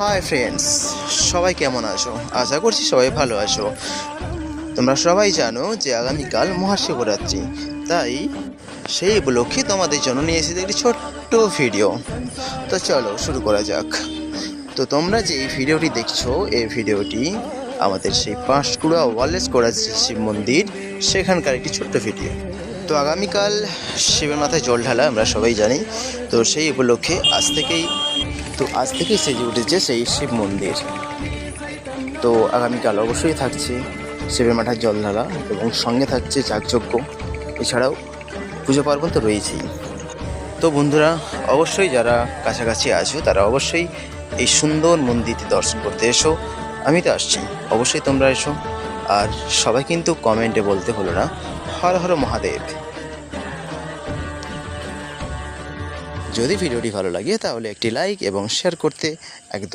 Hi friends, সবাই কেমন আছো? আশা করছি সবাই ভালো আছো। তোমরা সবাই জানো যে আগামীকাল মহাশিবরাত্রি, তাই সেই উপলক্ষে তোমাদের জন্য নিয়ে এসেছি একটি ছোট্ট ভিডিও। তো চলো শুরু করা যাক। তো তোমরা যে এই ভিডিওটি দেখছো, এই ভিডিওটি আমাদের সেই পাঁশকুড়া ওয়ারলেস করা শিব মন্দির সেখানকার একটি ছোট্ট ভিডিও। তো আগামীকাল শিবের মাথায় জল ঢালা আমরা সবাই জানি। তো সেই উপলক্ষে আজ থেকেই সেজে উঠেছে সেই শিব মন্দির। তো আগামীকাল অবশ্যই থাকছে শিবের মাথায় জল ঢালা এবং সঙ্গে থাকছে যাগযজ্ঞ, এছাড়াও পুজো পার্বণ তো রয়েছেই। তো বন্ধুরা, অবশ্যই যারা কাছাকাছি আছো তারা অবশ্যই এই সুন্দর মন্দিরটি দর্শন করতে এসো। আমি তো আসছি, অবশ্যই তোমরা এসো। আর সবাই কিন্তু কমেন্টে বলতে হলো না, হর হর মহাদেব। যদি ভিডিওটি ভালো লাগে তাহলে একটি লাইক এবং শেয়ার করতে একদম